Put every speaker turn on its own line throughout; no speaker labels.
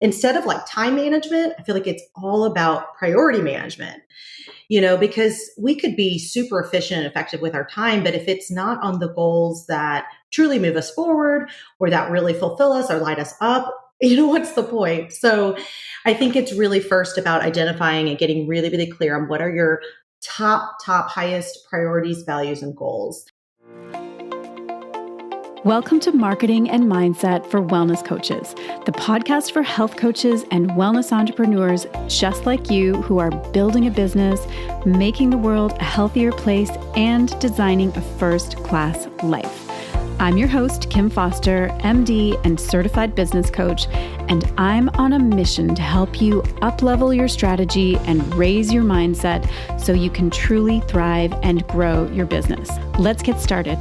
instead of like time management, I feel like it's all about priority management, because we could be super efficient and effective with our time, but if it's not on the goals that truly move us forward or that really fulfill us or light us up, what's the point? So I think it's really first about identifying and getting really, really clear on what are your top, highest priorities, values, and goals.
Welcome to Marketing and Mindset for Wellness Coaches, the podcast for health coaches and wellness entrepreneurs just like you who are building a business, making the world a healthier place, and designing a first-class life. I'm your host, Kim Foster, MD and certified business coach, and I'm on a mission to help you up-level your strategy and raise your mindset so you can truly thrive and grow your business. Let's get started.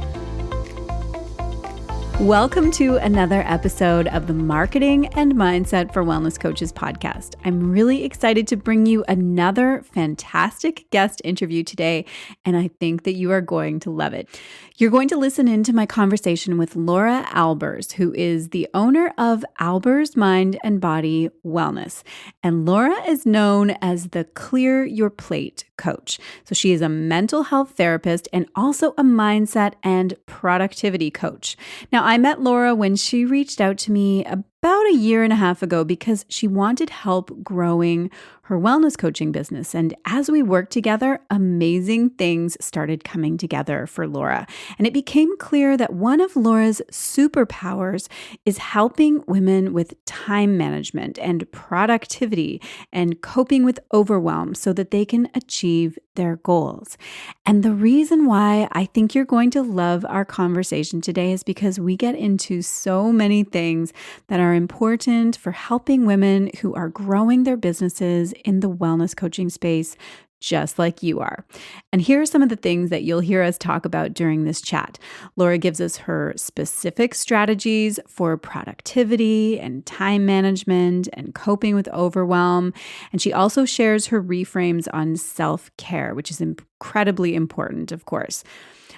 Welcome to another episode of the Marketing and Mindset for Wellness Coaches podcast. I'm really excited to bring you another fantastic guest interview today, and I think that you are going to love it. You're going to listen into my conversation with Laura Albers, who is the owner of Albers Mind and Body Wellness. And Laura is known as the Clear Your Plate coach. So she is a mental health therapist and also a mindset and productivity coach. Now, I met Laura when she reached out to me about a year and a half ago because she wanted help growing her wellness coaching business. And as we worked together, amazing things started coming together for Laura. And it became clear that one of Laura's superpowers is helping women with time management and productivity and coping with overwhelm so that they can achieve their goals. And the reason why I think you're going to love our conversation today is because we get into so many things that are important for helping women who are growing their businesses in the wellness coaching space, just like you are. And here are some of the things that you'll hear us talk about during this chat. Laura gives us her specific strategies for productivity and time management and coping with overwhelm. And she also shares her reframes on self-care, which is incredibly important, of course.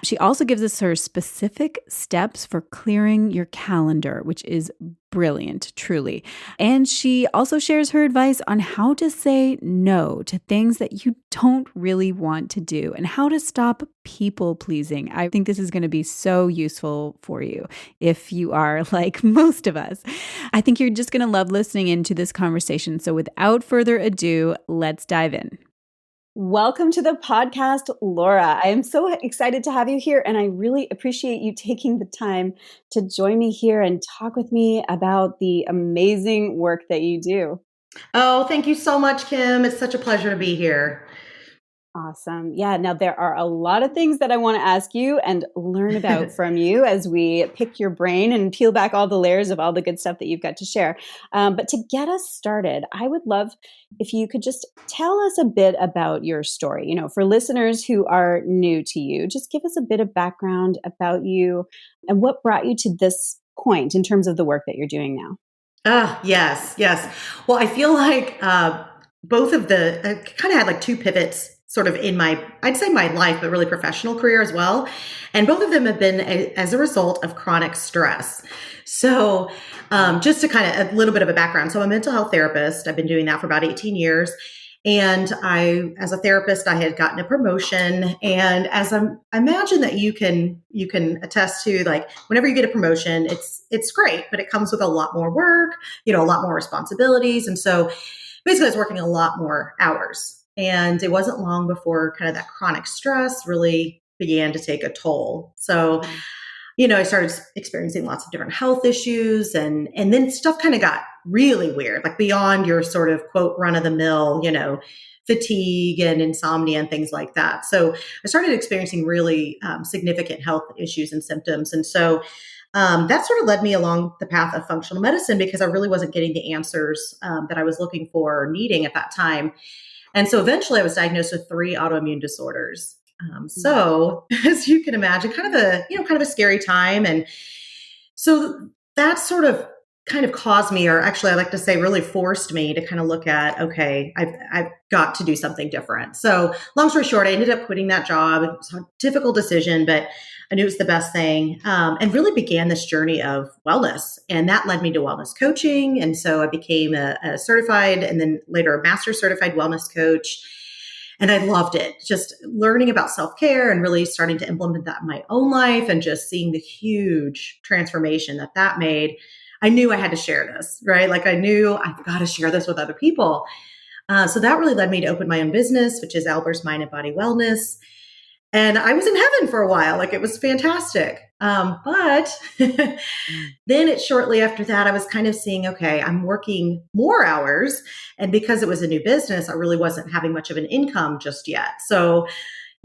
She also gives us her specific steps for clearing your calendar, which is brilliant, truly. And she also shares her advice on how to say no to things that you don't really want to do and how to stop people pleasing. I think this is going to be so useful for you if you are like most of us. I think you're just going to love listening into this conversation. So without further ado, let's dive in. Welcome to the podcast, Laura. I am so excited to have you here, and I really appreciate you taking the time to join me here and talk with me about the amazing work that you do.
Oh, thank you so much, Kim. It's such a pleasure to be here.
Awesome. Yeah. Now, there are a lot of things that I want to ask you and learn about from you as we pick your brain and peel back all the layers of all the good stuff that you've got to share. But to get us started, I would love if you could just tell us a bit about your story. For listeners who are new to you, just give us a bit of background about you and what brought you to this point in terms of the work that you're doing now.
Yes. Well, I feel like both of I kind of had like two pivots sort of in I'd say my life, but really professional career as well. And both of them have been as a result of chronic stress. So just to kind of a little bit of a background. So I'm a mental health therapist. I've been doing that for about 18 years. And as a therapist, I had gotten a promotion. And as I imagine that you can attest to, like, whenever you get a promotion, it's great, but it comes with a lot more work, a lot more responsibilities. And so basically I was working a lot more hours. And it wasn't long before kind of that chronic stress really began to take a toll. So, I started experiencing lots of different health issues and then stuff kind of got really weird, like beyond your sort of quote run of the mill, fatigue and insomnia and things like that. So I started experiencing really significant health issues and symptoms. And so that sort of led me along the path of functional medicine because I really wasn't getting the answers that I was looking for or needing at that time. And so eventually I was diagnosed with 3 autoimmune disorders. So as you can imagine, kind of a scary time. And so that sort of kind of caused me, or actually I like to say really forced me to kind of look at, okay, I've got to do something different. So long story short, I ended up quitting that job. It was a difficult decision, but I knew it was the best thing, and really began this journey of wellness. And that led me to wellness coaching. And so I became a certified and then later a master certified wellness coach. And I loved it, just learning about self-care and really starting to implement that in my own life and just seeing the huge transformation that that made. I knew I had to share this, right? Like I knew I've got to share this with other people. So that really led me to open my own business, which is Albers Mind and Body Wellness. And I was in heaven for a while. Like it was fantastic. But then it shortly after that, I was kind of seeing, okay, I'm working more hours. And because it was a new business, I really wasn't having much of an income just yet. So,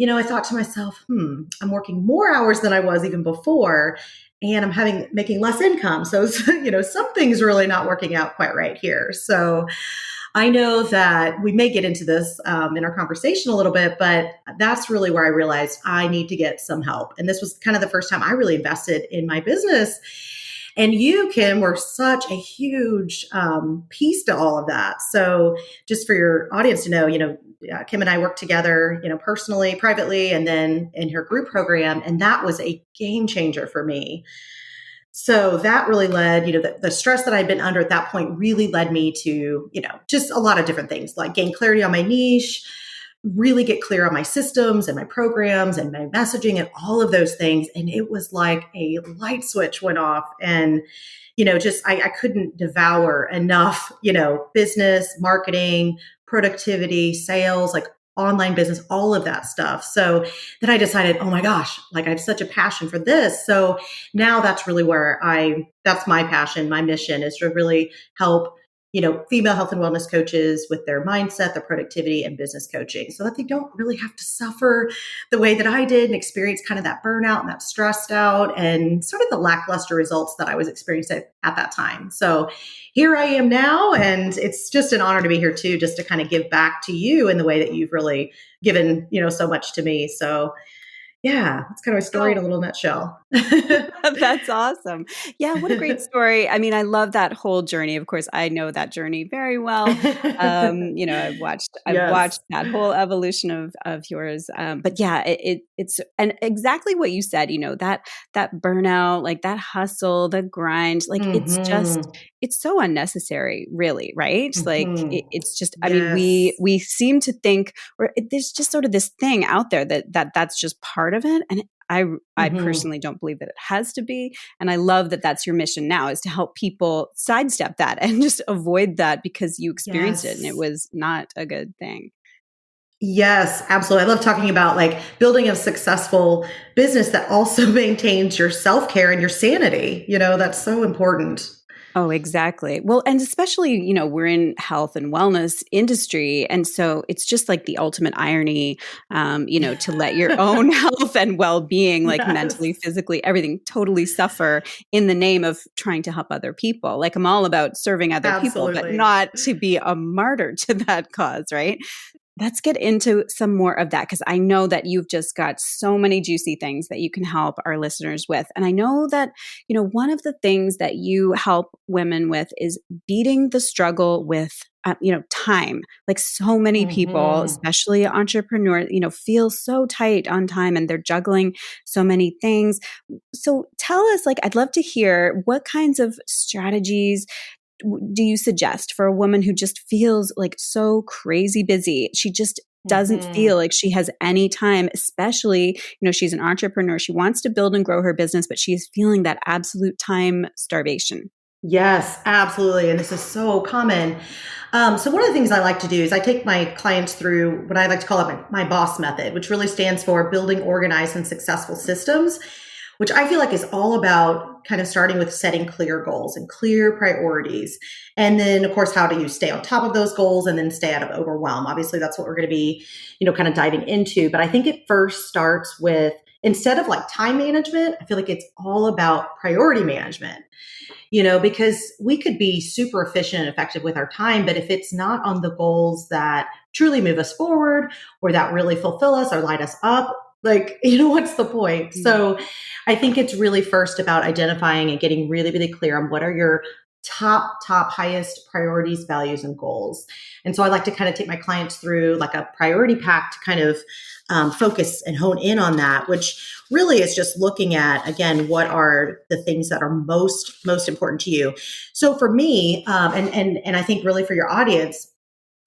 I thought to myself, I'm working more hours than I was even before. And I'm making less income. So, something's really not working out quite right here. So I know that we may get into this in our conversation a little bit, but that's really where I realized I need to get some help. And this was kind of the first time I really invested in my business. And you, Kim, were such a huge piece to all of that. So just for your audience to know, Kim and I worked together, personally, privately, and then in her group program. And that was a game changer for me. So that really led, the stress that I'd been under at that point really led me to, just a lot of different things, like gain clarity on my niche, really get clear on my systems and my programs and my messaging and all of those things. And it was like a light switch went off and, I couldn't devour enough, business, marketing, productivity, sales, like online business, all of that stuff. So then I decided, oh my gosh, like I have such a passion for this. So now that's really where that's my passion. My mission is to really help, female health and wellness coaches with their mindset, their productivity and business coaching so that they don't really have to suffer the way that I did and experience kind of that burnout and that stressed out and sort of the lackluster results that I was experiencing at that time. So here I am now, and it's just an honor to be here too, just to kind of give back to you in the way that you've really given, so much to me. So yeah, that's kind of a story in a little nutshell.
That's awesome. Yeah, what a great story. I mean, I love that whole journey. Of course, I know that journey very well. I've
Yes.
watched that whole evolution of yours. But yeah, it's and exactly what you said. That burnout, like that hustle, the grind, like
Mm-hmm.
it's so unnecessary, really, right? Like
Mm-hmm.
it's just. I mean,
Yes.
we seem to think, there's just sort of this thing out there that's just part of it, and I
Mm-hmm.
personally don't believe that it has to be. And I love that that's your mission now, is to help people sidestep that and just avoid that because you experienced it and it
Yes.
was not a good thing.
Yes, absolutely. I love talking about like building a successful business that also maintains your self-care and your sanity. That's so important.
Oh, exactly. Well, and especially, we're in health and wellness industry. And so it's just like the ultimate irony, to let your own health and well-being, like mentally,
Yes,
physically, everything totally suffer in the name of trying to help other people. Like I'm all about serving other people, but
absolutely.
not to be a martyr to that cause, right? Let's get into some more of that because I know that you've just got so many juicy things that you can help our listeners with. And I know that, one of the things that you help women with is beating the struggle with, time. Like so many people,
Hmm.
especially entrepreneurs, feel so tight on time and they're juggling so many things. So tell us, like, I'd love to hear what kinds of strategies do you suggest for a woman who just feels like so crazy busy? She just doesn't feel
Hmm.
like she has any time, especially, she's an entrepreneur. She wants to build and grow her business, but she is feeling that absolute time starvation.
Yes, absolutely. And this is so common. So one of the things I like to do is I take my clients through what I like to call it my boss method, which really stands for building organized and successful systems, which I feel like is all about kind of starting with setting clear goals and clear priorities. And then, of course, how do you stay on top of those goals and then stay out of overwhelm? Obviously, that's what we're going to be, kind of diving into. But I think it first starts with, instead of like time management, I feel like it's all about priority management, because we could be super efficient and effective with our time, but if it's not on the goals that truly move us forward or that really fulfill us or light us up, like, what's the point?
Mm.
So I think it's really first about identifying and getting really, really clear on what are your top highest priorities, values, and goals. And so I like to kind of take my clients through like a priority pack to kind of focus and hone in on that, which really is just looking at, again, what are the things that are most important to you. So for me, and I think really for your audience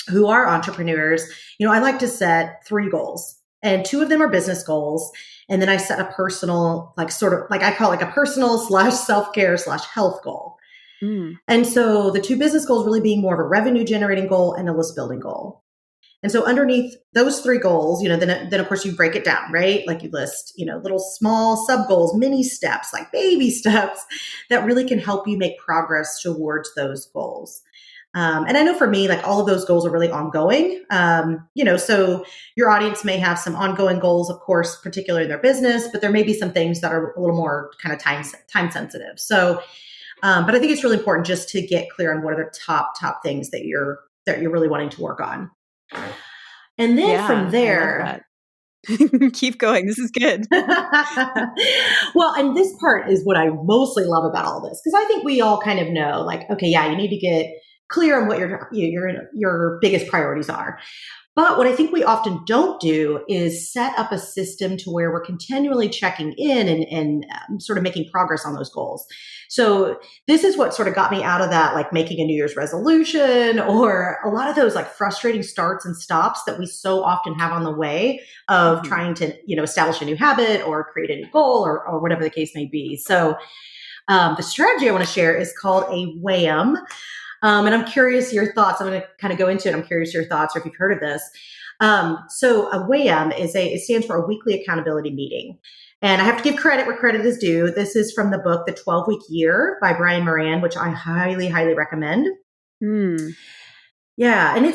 who are entrepreneurs, I like to set 3 goals, and 2 of them are business goals. And then I set a personal, like sort of like I call it like a personal / self-care / health goal. And so the 2 business goals really being more of a revenue generating goal and a list building goal. And so underneath those 3 goals, then of course you break it down, right? Like you list, little small sub goals, mini steps, like baby steps that really can help you make progress towards those goals. And I know for me, like all of those goals are really ongoing. So your audience may have some ongoing goals, of course, particularly in their business, but there may be some things that are a little more kind of time sensitive. So, but I think it's really important just to get clear on what are the top things that you're really wanting to work on. And then from there,
keep going. This is good.
Well, and this part is what I mostly love about all this, because I think we all kind of know, like, okay, yeah, you need to get clear on what your biggest priorities are. But what I think we often don't do is set up a system to where we're continually checking in and sort of making progress on those goals. So this is what sort of got me out of that, like making a New Year's resolution or a lot of those like frustrating starts and stops that we so often have on the way of trying to, establish a new habit or create a new goal or whatever the case may be. So the strategy I want to share is called a WHAM. And I'm curious your thoughts. I'm going to kind of go into it. I'm curious your thoughts or if you've heard of this. So a WHAM it stands for a weekly accountability meeting. And I have to give credit where credit is due. This is from the book, The 12-Week Year by Brian Moran, which I highly, highly recommend. Yeah. And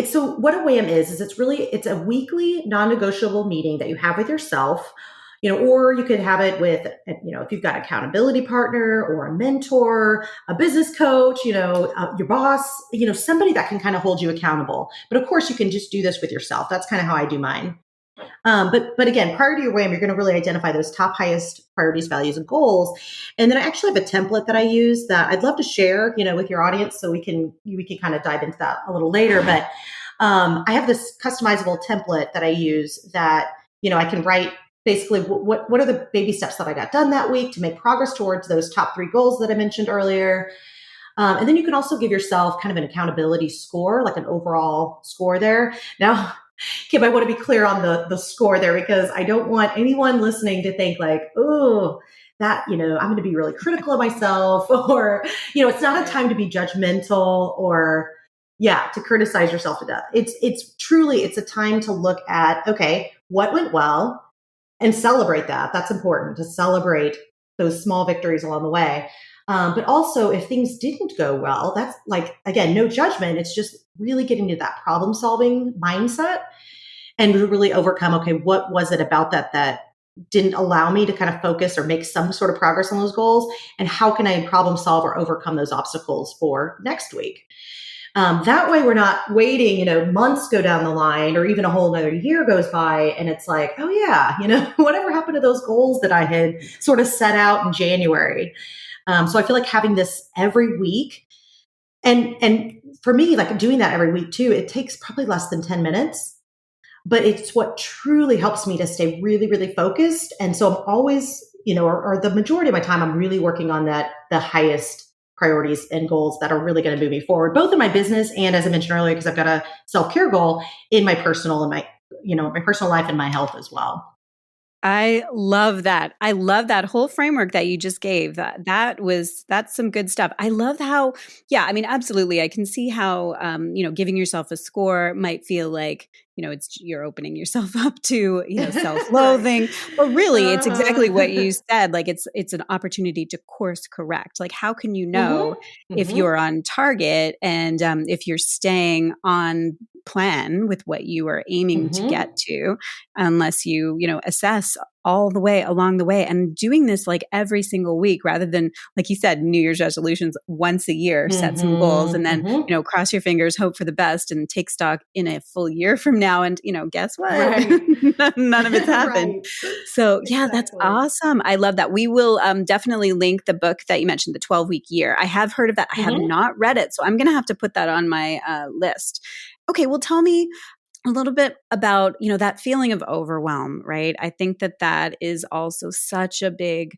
so what a WHAM is it's a weekly non-negotiable meeting that you have with yourself, or you could have it with, if you've got an accountability partner or a mentor, a business coach, your boss, somebody that can kind of hold you accountable. But of course you can just do this with yourself. That's kind of how I do mine. But again, prior to your WHAM, you're going to really identify those top highest priorities, values, and goals. And then I actually have a template that I use that I'd love to share, with your audience, so we can kind of dive into that a little later. But I have this customizable template that I use that, I can write basically what are the baby steps that I got done that week to make progress towards those top 3 goals that I mentioned earlier. And then you can also give yourself kind of an accountability score, like an overall score there. Now, Kim, I want to be clear on the score there, because I don't want anyone listening to think like, oh, that, I'm going to be really critical of myself, or, it's not a time to be judgmental or, to criticize yourself to death. It's truly a time to look at, okay, what went well and celebrate that. That's important, to celebrate those small victories along the way. But also if things didn't go well, that's like, again, no judgment. It's just really getting to that problem solving mindset and really overcome, okay, what was it about that didn't allow me to kind of focus or make some sort of progress on those goals? And how can I problem solve or overcome those obstacles for next week? That way we're not waiting, months go down the line or even a whole another year goes by. And it's like, oh yeah, whatever happened to those goals that I had sort of set out in January? So I feel like having this every week, and for me, like doing that every week too, it takes probably less than 10 minutes, but it's what truly helps me to stay really, really focused. And so I'm always, or the majority of my time, I'm really working on the highest priorities and goals that are really going to move me forward, both in my business and, as I mentioned earlier, because I've got a self-care goal in my personal and my personal life and my health as well.
I love that. I love that whole framework that you just gave. That's some good stuff. I love how, absolutely. I can see how, giving yourself a score might feel like, you're opening yourself up to, self-loathing, but really it's exactly what you said. Like it's an opportunity to course correct. Like, how can you know if you're on target and if you're staying on plan with what you are aiming to get to, unless you, assess all the way along the way, and doing this like every single week rather than, like you said, New Year's resolutions once a year, set some goals and then, cross your fingers, hope for the best and take stock in a full year from now. And, guess what?
Right.
None of it's happened.
Right.
So yeah, that's
Exactly.
awesome. I love that. We will definitely link the book that you mentioned, the 12-week year. I have heard of that. I have not read it. So I'm going to have to put that on my list. Okay. Well, tell me a little bit about, that feeling of overwhelm, right? I think that is also such a big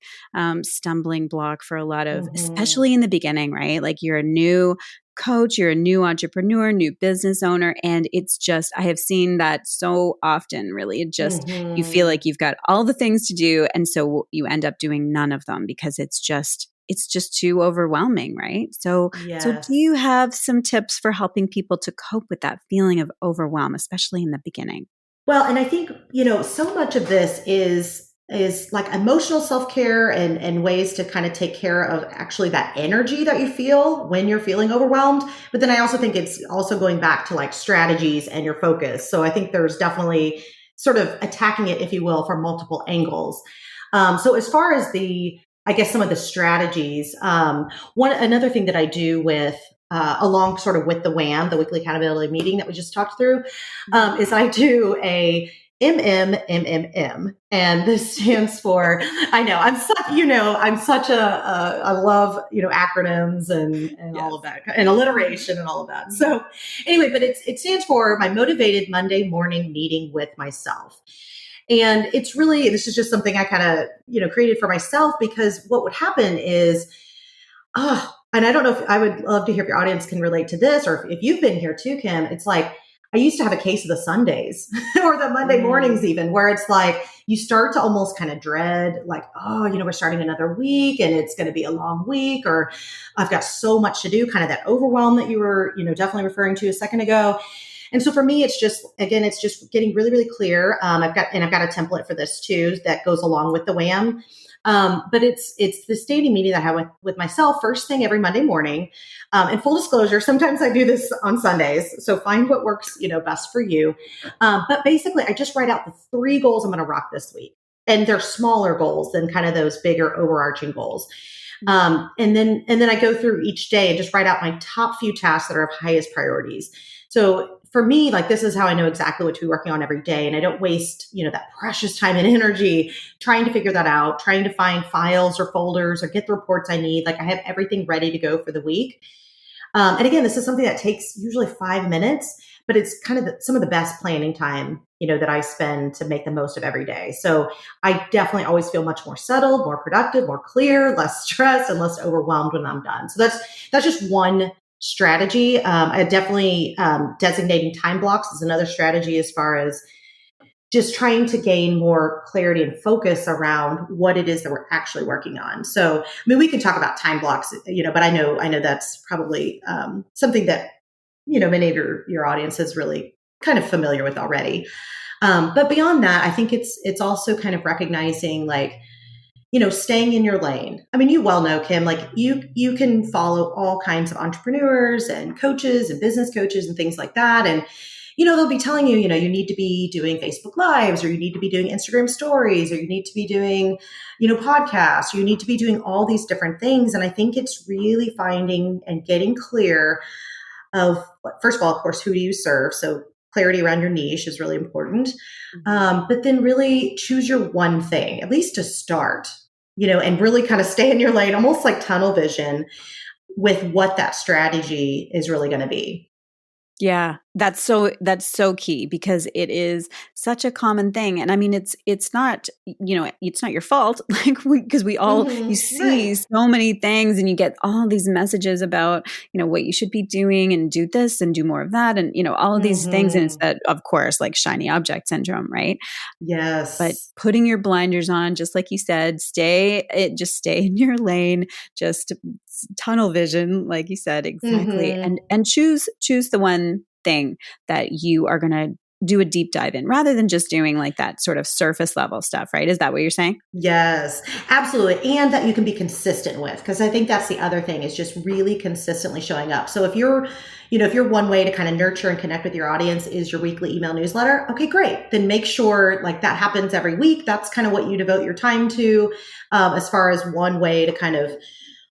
stumbling block for a lot of, especially in the beginning, right? Like you're a new coach, you're a new entrepreneur, new business owner. And it's just, I have seen that so often, really. It just, you feel like you've got all the things to do. And so you end up doing none of them because it's just too overwhelming, right? So do you have some tips for helping people to cope with that feeling of overwhelm, especially in the beginning?
Well, and I think, so much of this is like emotional self-care and ways to kind of take care of actually that energy that you feel when you're feeling overwhelmed. But then I also think it's also going back to like strategies and your focus. So I think there's definitely sort of attacking it, if you will, from multiple angles. So as far as I guess some of the strategies, another thing that I do with along sort of with the WHAM, the weekly accountability meeting that we just talked through, is I do a MMMMM, and this stands for, I know I'm such I love, acronyms and all of that and alliteration and all of that. So anyway, but it stands for my motivated Monday morning meeting with myself. And this is just something I kind of, created for myself, because what would happen is, and I don't know if I would love to hear if your audience can relate to this, or if you've been here too, Kim. It's like, I used to have a case of the Sundays or the Monday mornings even, where it's like, you start to almost kind of dread, like, we're starting another week and it's going to be a long week, or I've got so much to do, kind of that overwhelm that you were, definitely referring to a second ago. And so for me, it's just getting really, really clear. I've got a template for this too, that goes along with the WHAM. But it's the standing meeting that I have with myself first thing every Monday morning. And full disclosure, sometimes I do this on Sundays. So find what works, best for you. But basically I just write out the 3 goals I'm going to rock this week. And they're smaller goals than kind of those bigger overarching goals. And then I go through each day and just write out my top few tasks that are of highest priorities. So for me, like, this is how I know exactly what to be working on every day. And I don't waste, that precious time and energy trying to figure that out, trying to find files or folders or get the reports I need. Like, I have everything ready to go for the week. And again, this is something that takes usually 5 minutes, but it's kind of some of the best planning time, that I spend to make the most of every day. So I definitely always feel much more settled, more productive, more clear, less stressed, and less overwhelmed when I'm done. So that's just one strategy. I definitely designating time blocks is another strategy, as far as just trying to gain more clarity and focus around what it is that we're actually working on. So, I mean, we can talk about time blocks, but I know that's probably something that, many of your audience is really kind of familiar with already. But beyond that, I think it's also kind of recognizing, like, staying in your lane. I mean, you well know, Kim, like you can follow all kinds of entrepreneurs and coaches and business coaches and things like that. And, they'll be telling you, you need to be doing Facebook Lives, or you need to be doing Instagram stories, or you need to be doing, podcasts, or you need to be doing all these different things. And I think it's really finding and getting clear of, first of all, of course, who do you serve? So clarity around your niche is really important. But then really choose your one thing, at least to start, and really kind of stay in your lane, almost like tunnel vision with what that strategy is really going to be.
Yeah, that's so key, because it is such a common thing. And I mean, it's not, it's not your fault, like, because we all, you see so many things and you get all these messages about, what you should be doing, and do this and do more of that. And, all of these things. And it's that, of course, like shiny object syndrome, right?
Yes.
But putting your blinders on, just like you said, just stay in your lane, just tunnel vision, like you said, exactly. And choose the one thing that you are going to do a deep dive in rather than just doing like that sort of surface level stuff, right? Is that what you're saying?
Yes, absolutely. And that you can be consistent with, because I think that's the other thing is just really consistently showing up. So if you're one way to kind of nurture and connect with your audience is your weekly email newsletter, okay, great. Then make sure like that happens every week. That's kind of what you devote your time to, as far as one way to kind of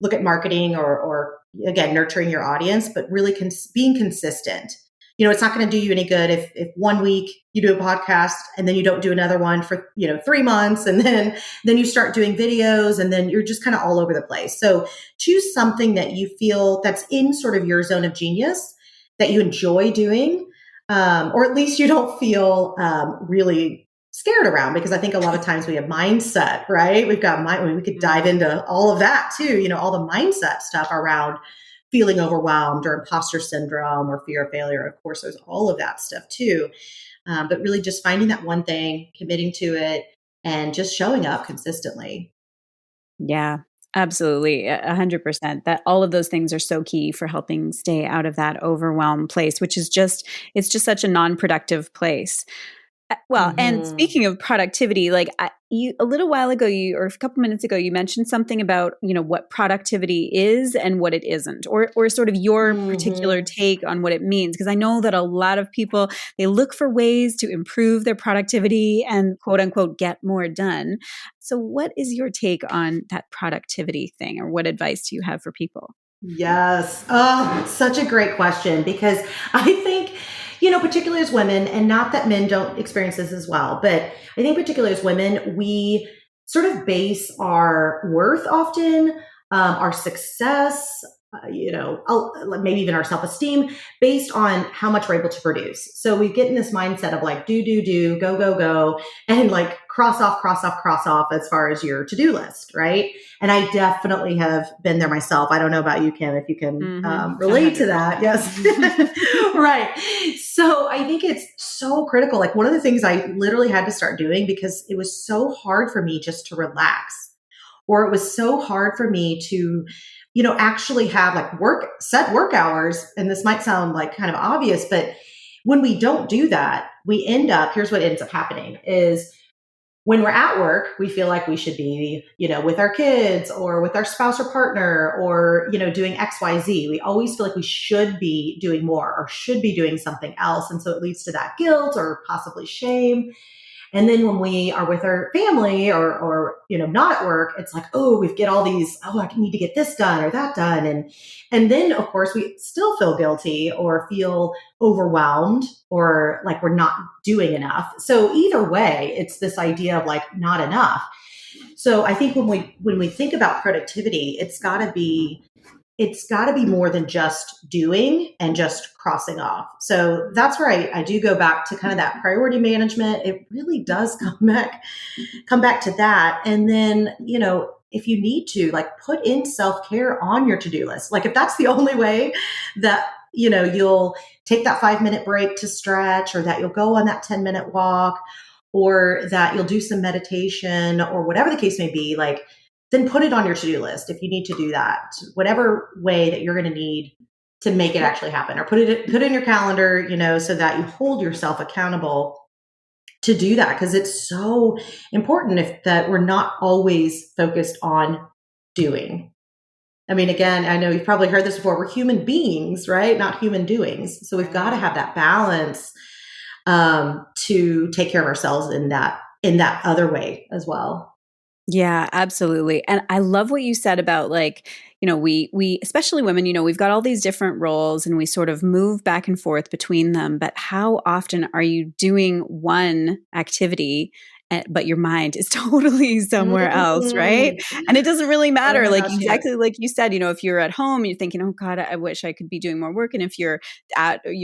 look at marketing or again, nurturing your audience, but really being consistent. It's not going to do you any good if one week you do a podcast and then you don't do another one for, 3 months. And then you start doing videos and then you're just kind of all over the place. So choose something that you feel that's in sort of your zone of genius that you enjoy doing, or at least you don't feel really scared around, because I think a lot of times we have mindset, right? We've got we could dive into all of that too, all the mindset stuff around feeling overwhelmed or imposter syndrome or fear of failure. Of course, there's all of that stuff too. But really just finding that one thing, committing to it, and just showing up consistently.
Yeah, absolutely. 100%. That all of those things are so key for helping stay out of that overwhelm place, which is it's just such a non-productive place. Well, and
Mm-hmm.
speaking of productivity, like a little while ago, or a couple minutes ago, you mentioned something about, what productivity is and what it isn't, or sort of your particular
Mm-hmm.
take on what it means. Because I know that a lot of people, they look for ways to improve their productivity and quote unquote, get more done. So what is your take on that productivity thing, or what advice do you have for people?
Yes. Oh, such a great question, because I think, particularly as women, and not that men don't experience this as well, but I think particularly as women, we sort of base our worth often, our success, maybe even our self-esteem based on how much we're able to produce. So we get in this mindset of like, do, go, go, go, and like cross off, cross off, cross off as far as your to-do list, right? And I definitely have been there myself. I don't know about you, Kim, if you can relate to that.
100%.
Yes. Right. So I think it's so critical. Like one of the things I literally had to start doing, because it was so hard for me just to relax, or it was so hard for me to, actually have like set work hours. And this might sound like kind of obvious, but when we don't do that, here's what ends up happening is, when we're at work, we feel like we should be, with our kids or with our spouse or partner or, doing XYZ. We always feel like we should be doing more or should be doing something else. And so it leads to that guilt or possibly shame. And then when we are with our family or not at work, it's like, oh, we get all these, oh, I need to get this done or that done. And then of course we still feel guilty or feel overwhelmed or like we're not doing enough. So either way, it's this idea of like not enough. So I think when we think about productivity, it's got to be more than just doing and just crossing off. So that's where I do go back to kind of that priority management. It really does come back to that. And then, if you need to, like, put in self-care on your to-do list. Like if that's the only way that, you'll take that 5-minute break to stretch, or that you'll go on that 10-minute walk, or that you'll do some meditation, or whatever the case may be, like, then put it on your to-do list if you need to do that, whatever way that you're going to need to make it actually happen, or put it in your calendar, so that you hold yourself accountable to do that. Because it's so important that we're not always focused on doing. I mean, again, I know you've probably heard this before. We're human beings, right? Not human doings. So we've got to have that balance, to take care of ourselves in that other way as well.
Yeah, absolutely. And I love what you said about like, we especially women, we've got all these different roles and we sort of move back and forth between them, but how often are you doing one activity but your mind is totally somewhere else, right?
Mm.
And it doesn't really
Oh
matter.
my
Like
gosh, yes.
exactly like you said, if you're at home, you're thinking, "Oh God, I wish I could be doing more work." And if you're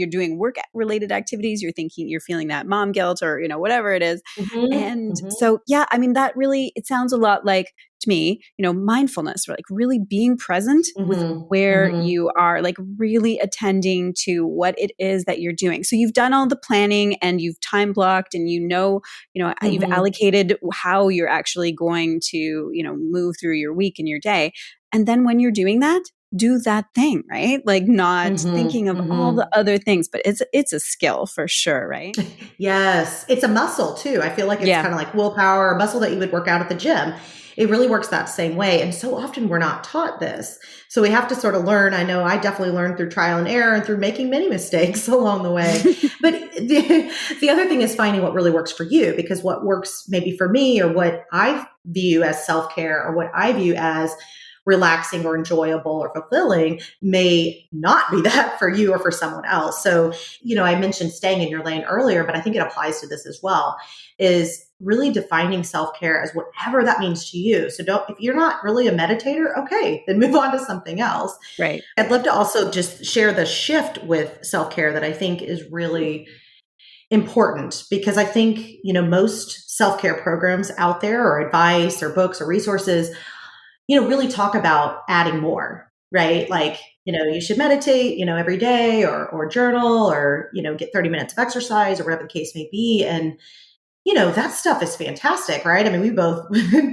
doing work related activities, you're feeling that mom guilt or whatever it is.
Mhm,
And
mhm,
so, yeah, I mean, that really, it sounds a lot like to me, mindfulness, or like really being present with
mhm,
where
mhm,
you are, like really attending to what it is that you're doing. So you've done all the planning and you've time blocked and you've
mhm.
allocated how you're actually going to, move through your week and your day. And then when you're doing that, do that thing, right? Like not thinking of all the
Hmm.
other things, but it's a skill for sure, right?
Yes, it's a muscle too. I feel like it's
Yeah.
kind of like willpower, a muscle that you would work out at the gym. It really works that same way. And so often we're not taught this. So we have to sort of learn. I know I definitely learned through trial and error and through making many mistakes along the way. But the other thing is finding what really works for you, because what works maybe for me, or what I view as self-care, or what I view as relaxing or enjoyable or fulfilling, may not be that for you or for someone else. So, I mentioned staying in your lane earlier, but I think it applies to this as well, is really defining self-care as whatever that means to you. So if you're not really a meditator, okay, then move on to something else.
Right.
I'd love to also just share the shift with self-care that I think is really important, because I think, most self-care programs out there, or advice or books or resources, really talk about adding more, right? Like, you should meditate, every day, or journal, or, get 30 minutes of exercise, or whatever the case may be. And, that stuff is fantastic, right? I mean, we both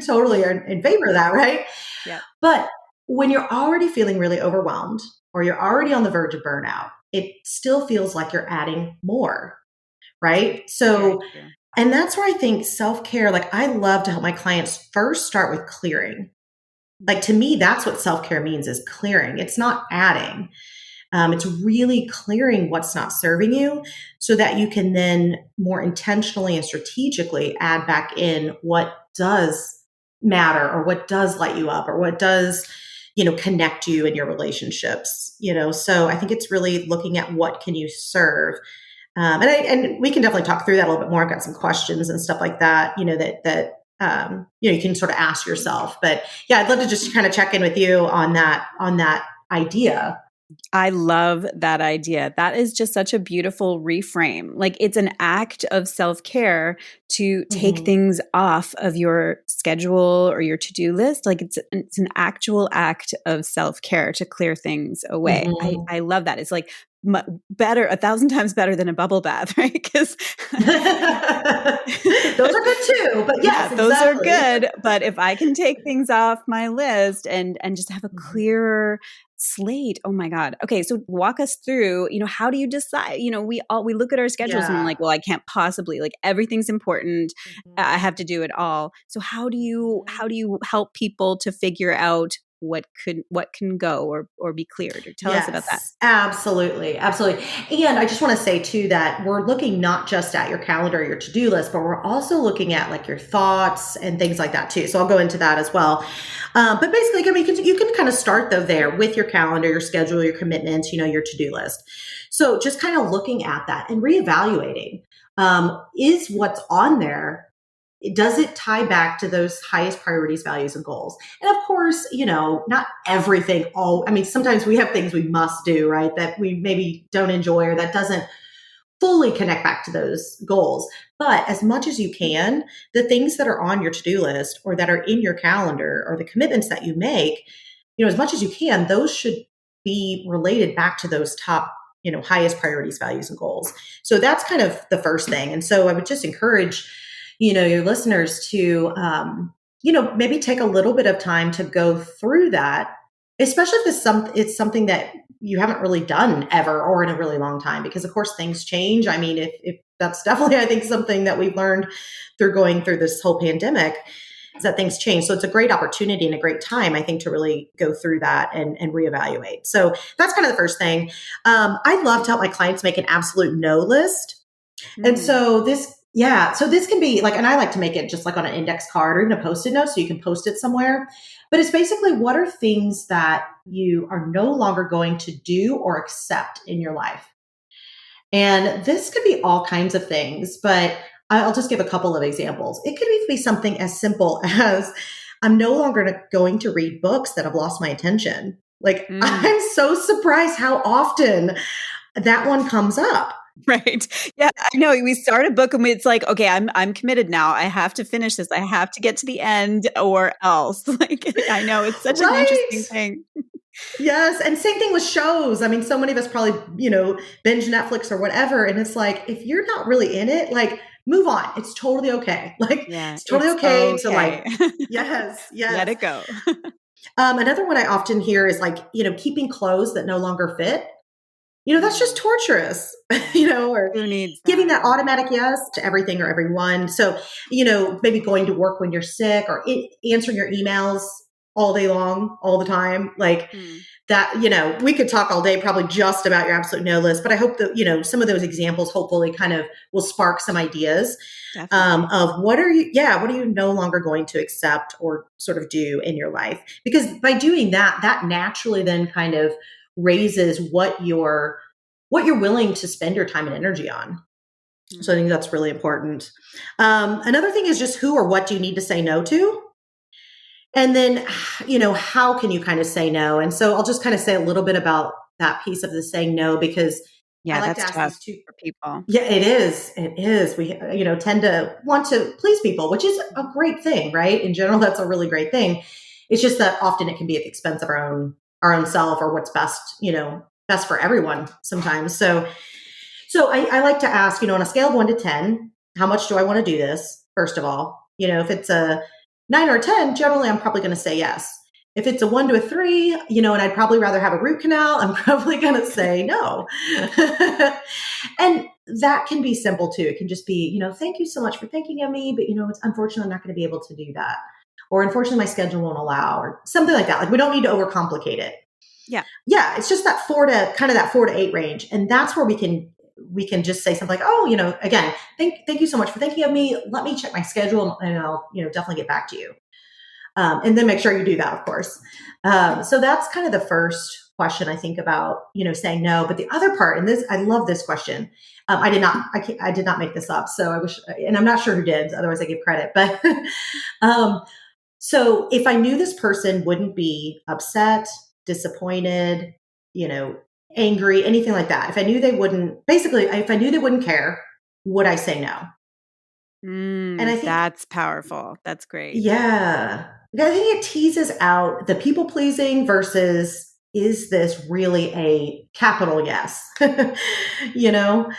totally are in favor of that, right?
Yeah.
But when you're already feeling really overwhelmed, or you're already on the verge of burnout, it still feels like you're adding more, right?
Very
So,
true.
and that's where I think self-care, like, I love to help my clients first start with clearing. Like, to me, that's what self-care means, is clearing. It's not adding. It's really clearing what's not serving you, so that you can then more intentionally and strategically add back in what does matter, or what does light you up, or what does, connect you in your relationships, So I think it's really looking at what can you serve. And we can definitely talk through that a little bit more. I've got some questions and stuff like that, you can sort of ask yourself. But yeah, I'd love to just kind of check in with you on that idea.
I love that idea. That is just such a beautiful reframe. Like it's an act of self-care to take
Hmm.
things off of your schedule or your to-do list. Like it's an actual act of self-care to clear things away.
Hmm.
I love that. It's like better, 1,000 times better than a bubble bath, right? Because
Those are good too. But
yeah,
yes,
those are
exactly.
good. But if I can take things off my list and just have a
Mhm.
clearer slate, oh my God. Okay, so walk us through, how do you decide? We look at our schedules and we're
Yeah.
like, well, I can't possibly, like everything's important. I
Mhm.
have to do it all. So
Mhm.
how do you help people to figure out what can go or be cleared? Or tell us about that.
Yes, absolutely. Absolutely. And I just want to say too that we're looking not just at your calendar, your to-do list, but we're also looking at like your thoughts and things like that too. So I'll go into that as well. But basically, I mean, you can kind of start though there with your calendar, your schedule, your commitments, your to-do list. So just kind of looking at that and reevaluating, is what's on there, does it tie back to those highest priorities, values, and goals? And of course, not everything. I mean, sometimes we have things we must do, right? That we maybe don't enjoy, or that doesn't fully connect back to those goals. But as much as you can, the things that are on your to-do list, or that are in your calendar, or the commitments that you make, as much as you can, those should be related back to those top, highest priorities, values, and goals. So that's kind of the first thing. And so I would just encourage, your listeners to, maybe take a little bit of time to go through that, especially if it's something that you haven't really done ever, or in a really long time, because of course things change. I mean, if that's definitely, I think, something that we've learned through going through this whole pandemic, is that things change. So it's a great opportunity and a great time, I think, to really go through that and reevaluate. So that's kind of the first thing. I love to help my clients make an absolute no list. And
Mm,
so this can be like, and I like to make it just like on an index card, or even a post-it note, so you can post it somewhere. But it's basically, what are things that you are no longer going to do or accept in your life? And this could be all kinds of things, but I'll just give a couple of examples. It could even be something as simple as, I'm no longer going to read books that have lost my attention. Like,
mm.
I'm so surprised how often that one comes up.
Right. Yeah, I know. We start a book and it's like, okay, I'm committed now. I have to finish this. I have to get to the end or else. Like I know it's such an interesting
Right.
thing.
Yes. And same thing with shows. I mean, so many of us probably, binge Netflix or whatever. And it's like, if you're not really in it, like, move on. It's totally okay. Like,
Yeah,
it's totally
it's
okay to, like,
okay.
yes,
Let
yes.
it go.
Another one I often hear is like, keeping clothes that no longer fit. That's just torturous, or
Who needs
giving
that?
that automatic yes to everything or everyone. So, maybe going to work when you're sick or answering your emails all day long, all the time. Like
Mm,
that, we could talk all day probably just about your absolute no list, but I hope that, some of those examples hopefully kind of will spark some ideas
definitely.
of what are you no longer going to accept or sort of do in your life? Because by doing that, that naturally then kind of raises what you're willing to spend your time and energy on. So I think
Mm.
that's really important. Another thing is just who or what do you need to say no to? And then, how can you kind of say no? And so I'll just kind of say a little bit about that piece of the saying no, because I
Yeah,
like to
that's
ask
tough
these two.
for people.
Yeah, it is. It is. We, tend to want to please people, which is a great thing, right? In general, that's a really great thing. It's just that often it can be at the expense of our own self or what's best, best for everyone sometimes. So I like to ask, on a scale of 1 to 10, how much do I want to do this? First of all, if it's a 9 or 10, generally I'm probably going to say yes. If it's a 1 to 3, and I'd probably rather have a root canal, I'm probably going to say no. And that can be simple too. It can just be, thank you so much for thinking of me, but it's unfortunately I'm not going to be able to do that. Or unfortunately my schedule won't allow, or something like that. Like we don't need to overcomplicate it.
Yeah.
Yeah, it's just that 4 to 8 range. And that's where we can just say something like, oh, again, thank you so much for thinking of me. Let me check my schedule and I'll, definitely get back to you. And then make sure you do that, of course. So that's kind of the first question I think about, saying no. But the other part, and this, I love this question. I did not make this up. So I wish, and I'm not sure who did. Otherwise, I give credit. But um, so if I knew this person wouldn't be upset, disappointed, you know, angry, anything like that, if I knew they wouldn't, basically, if I knew they wouldn't care, would I say no? And I think,
That's powerful. That's great.
yeah, I think it teases out the people pleasing versus is this really a capital yes? you know,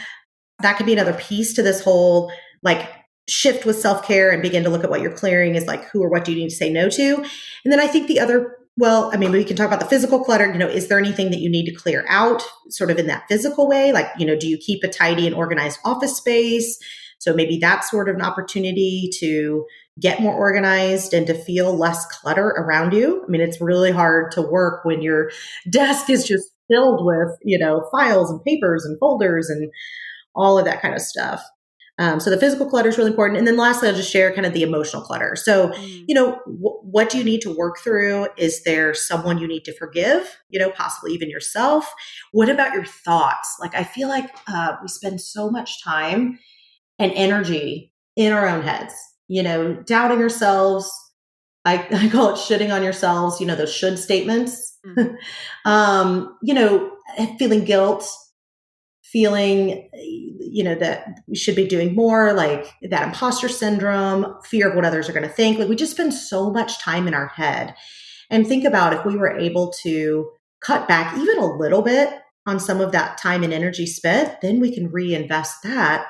that could be another piece to this whole like shift with self-care and begin to look at what you're clearing is like who or what do you need to say no to. And then I think the other, well, I mean, we can talk about the physical clutter. Is there anything that you need to clear out sort of in that physical way? Like, do you keep a tidy and organized office space? So maybe that's sort of an opportunity to get more organized and to feel less clutter around you. I mean, it's really hard to work when your desk is just filled with, files and papers and folders and all of that kind of stuff. So the physical clutter is really important. And then lastly, I'll just share kind of the emotional clutter. So,
Mm.
what do you need to work through? Is there someone you need to forgive? Possibly even yourself. What about your thoughts? Like, I feel like we spend so much time and energy in our own heads, doubting ourselves. I call it shitting on yourselves, those should statements.
Mhm.
Feeling guilt, feeling that we should be doing more, like that imposter syndrome, fear of what others are going to think. Like we just spend so much time in our head. And think about if we were able to cut back even a little bit on some of that time and energy spent, then we can reinvest that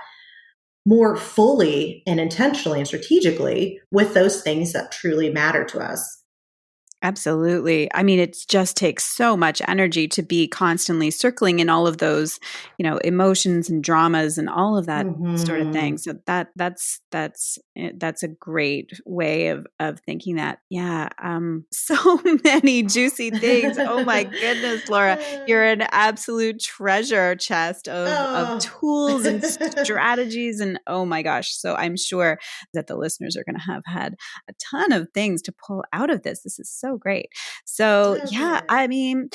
more fully and intentionally and strategically with those things that truly matter to us.
Absolutely. I mean, it just takes so much energy to be constantly circling in all of those, emotions and dramas and all of that sort of thing.
Hmm.
So that's a great way of thinking that. Yeah. So many juicy things. Oh my goodness, Laura, you're an absolute treasure chest of
Oh.
tools and strategies. And oh my gosh. So I'm sure that the listeners are going to have had a ton of things to pull out of this. This is so great. So,
Oh,
yeah,
good.
I mean,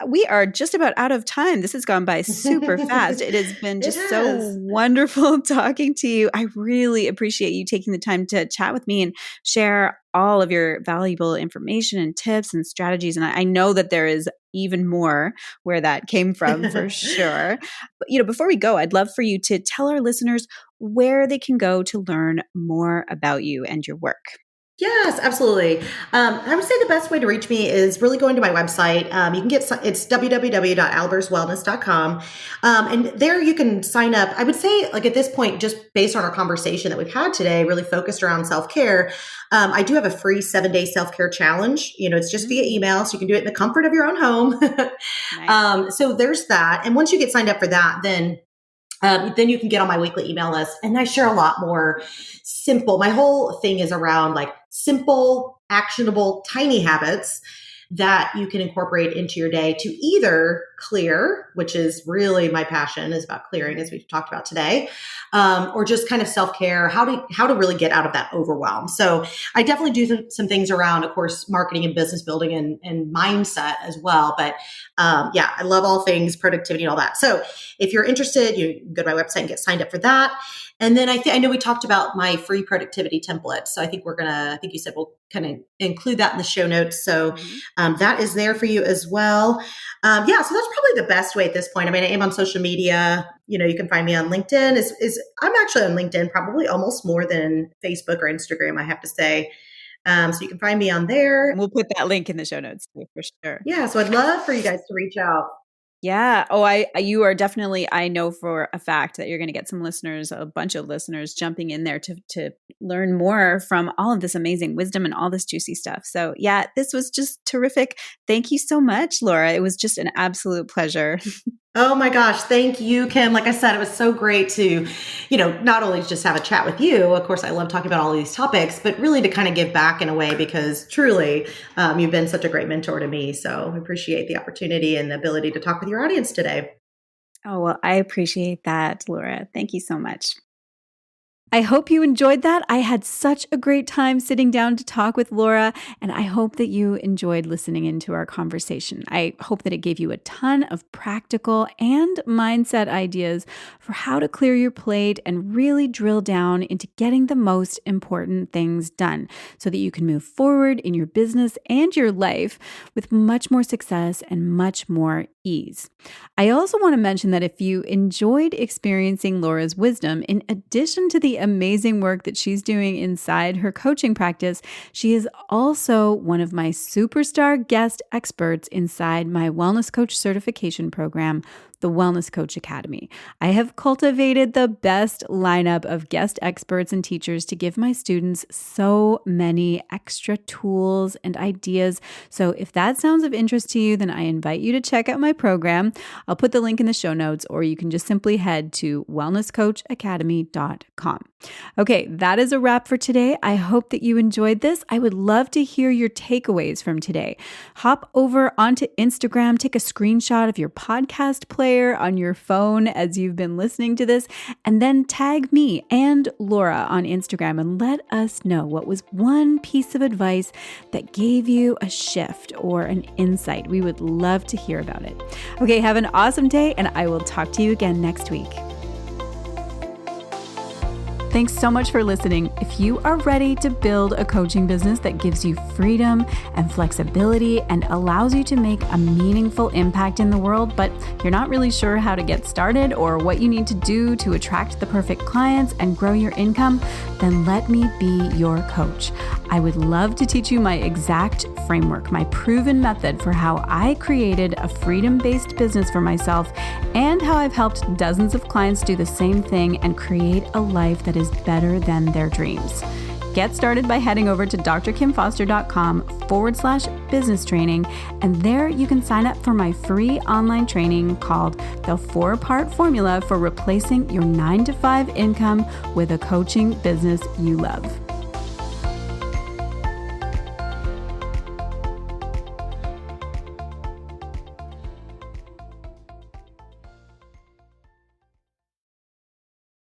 we are just about out of time. This has gone by super fast. It has been
It
just so
has.
wonderful talking to you. I really appreciate you taking the time to chat with me and share all of your valuable information and tips and strategies. And I know that there is even more where that came from for sure. But, before we go, I'd love for you to tell our listeners where they can go to learn more about you and your work.
Yes, absolutely. I would say the best way to reach me is really going to my website. You can it's www.alberswellness.com. And there you can sign up. I would say, like at this point, just based on our conversation that we've had today, really focused around self-care. I do have a free 7-day self-care challenge. It's just via email, so you can do it in the comfort of your own home.
Nice.
So there's that. And once you get signed up for that, then you can get on my weekly email list, and I share a lot more simple. My whole thing is around like simple, actionable, tiny habits that you can incorporate into your day to either clear, which is really my passion, is about clearing, as we've talked about today, or just kind of self-care, how to really get out of that overwhelm. So I definitely do some things around, of course, marketing and business building and mindset as well. But yeah, I love all things productivity and all that. So if you're interested, you can go to my website and get signed up for that. And then I know we talked about my free productivity template. So I think I think you said we'll kind of include that in the show notes. So that is there for you as well. Yeah, so that's probably the best way at this point. I mean, I am on social media. You can find me on LinkedIn. I'm actually on LinkedIn probably almost more than Facebook or Instagram, I have to say. So you can find me on there.
We'll put that link in the show notes too, for sure.
Yeah, so I'd love for you guys to reach out.
Yeah. Oh, you are definitely, I know for a fact that you're going to get some listeners, a bunch of listeners jumping in there to learn more from all of this amazing wisdom and all this juicy stuff. So yeah, this was just terrific. Thank you so much, Laura. It was just an absolute pleasure.
Oh my gosh. Thank you, Kim. Like I said, it was so great to, not only just have a chat with you. Of course, I love talking about all these topics, but really to kind of give back in a way, because truly, you've been such a great mentor to me. So I appreciate the opportunity and the ability to talk with your audience today.
Oh, well, I appreciate that, Laura. Thank you so much. I hope you enjoyed that. I had such a great time sitting down to talk with Laura, and I hope that you enjoyed listening into our conversation. I hope that it gave you a ton of practical and mindset ideas for how to clear your plate and really drill down into getting the most important things done so that you can move forward in your business and your life with much more success and much more ease. I also want to mention that if you enjoyed experiencing Laura's wisdom, in addition to the amazing work that she's doing inside her coaching practice, she is also one of my superstar guest experts inside my wellness coach certification program, the Wellness Coach Academy. I have cultivated the best lineup of guest experts and teachers to give my students so many extra tools and ideas. So if that sounds of interest to you, then I invite you to check out my program. I'll put the link in the show notes, or you can just simply head to wellnesscoachacademy.com. Okay, that is a wrap for today. I hope that you enjoyed this. I would love to hear your takeaways from today. Hop over onto Instagram, take a screenshot of your podcast player on your phone as you've been listening to this, and then tag me and Laura on Instagram and let us know what was one piece of advice that gave you a shift or an insight. We would love to hear about it. Okay, have an awesome day, and I will talk to you again next week. Thanks so much for listening. If you are ready to build a coaching business that gives you freedom and flexibility and allows you to make a meaningful impact in the world, but you're not really sure how to get started or what you need to do to attract the perfect clients and grow your income, then let me be your coach. I would love to teach you my exact framework, my proven method for how I created a freedom-based business for myself and how I've helped dozens of clients do the same thing and create a life that is better than their dreams. Get started by heading over to drkimfoster.com/business training, and there you can sign up for my free online training called The 4-Part Formula for Replacing Your 9-to-5 Income with a Coaching Business You Love.